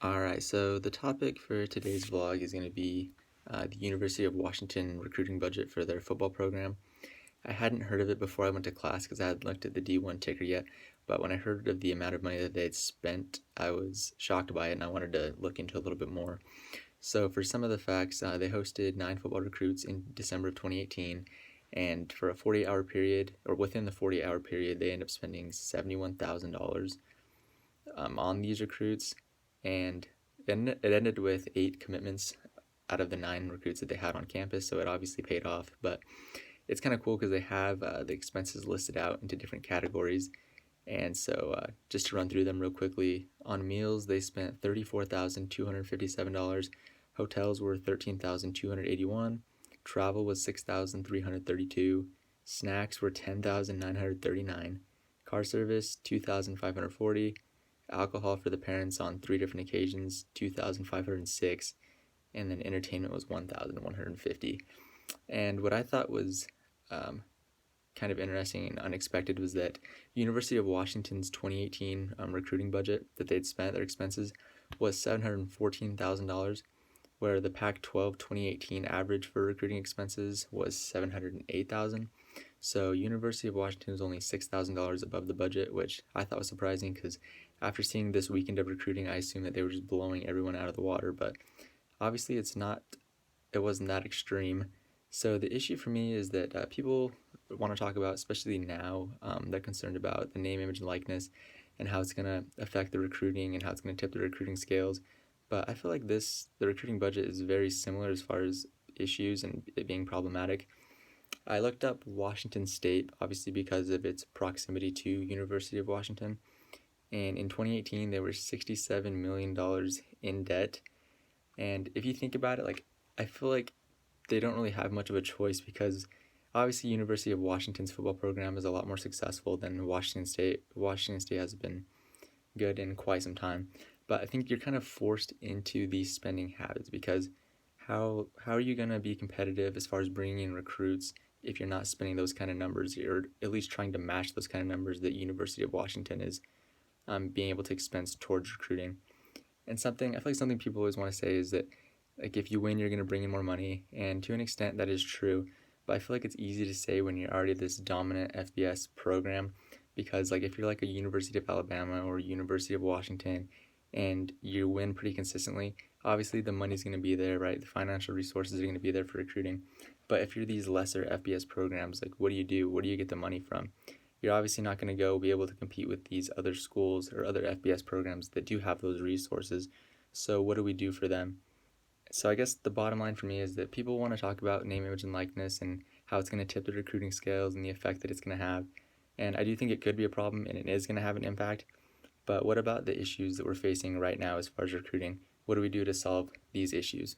Alright, so the topic for today's vlog is going to be the University of Washington recruiting budget for their football program. I hadn't heard of it before I went to class because I hadn't looked at the D1 ticker yet, but when I heard of the amount of money that they'd spent, I was shocked by it and I wanted to look into it a little bit more. So for some of the facts, they hosted 9 football recruits in December of 2018, and for a 48-hour period, or within the 48-hour period, they ended up spending $71,000 on these recruits, and it ended with 8 commitments out of the 9 recruits that they had on campus, so it obviously paid off. But it's kind of cool because they have the expenses listed out into different categories. And so just to run through them real quickly, on meals they spent $34,257, hotels were $13,281, travel was $6,332, snacks were $10,939, car service $2,540, alcohol for the parents on 3 different occasions $2,506, and then entertainment was $1,150. And what I thought was kind of interesting and unexpected was that University of Washington's 2018 recruiting budget that they'd spent, their expenses, was $714,000, where the Pac-12 2018 average for recruiting expenses was $708,000. So University of Washington was only $6,000 above the budget, which I thought was surprising because after seeing this weekend of recruiting, I assumed that they were just blowing everyone out of the water, but obviously it wasn't that extreme. So the issue for me is that people want to talk about, especially now, they're concerned about the name, image, and likeness and how it's going to affect the recruiting and how it's going to tip the recruiting scales. But I feel like the recruiting budget is very similar as far as issues and it being problematic. I looked up Washington State, obviously because of its proximity to University of Washington, and in 2018 they were $67 million in debt. And if you think about it, I feel like they don't really have much of a choice because obviously University of Washington's football program is a lot more successful than Washington State. Washington State has been good in quite some time, but I think you're kind of forced into these spending habits because how are you going to be competitive as far as bringing in recruits if you're not spending those kind of numbers, or at least trying to match those kind of numbers that University of Washington is being able to expense towards recruiting. And something I feel like something people always want to say is that if you win, you're going to bring in more money, and to an extent that is true. But I feel like it's easy to say when you're already this dominant FBS program, because if you're like a University of Alabama or University of Washington and you win pretty consistently, obviously the money's going to be there, right? The financial resources are going to be there for recruiting. But if you're these lesser FBS programs, what do you do? Where do you get the money from? You're obviously not going to go be able to compete with these other schools or other FBS programs that do have those resources. So what do we do for them? So I guess the bottom line for me is that people want to talk about name, image, and likeness and how it's going to tip the recruiting scales and the effect that it's going to have. And I do think it could be a problem and it is going to have an impact. But what about the issues that we're facing right now as far as recruiting? What do we do to solve these issues?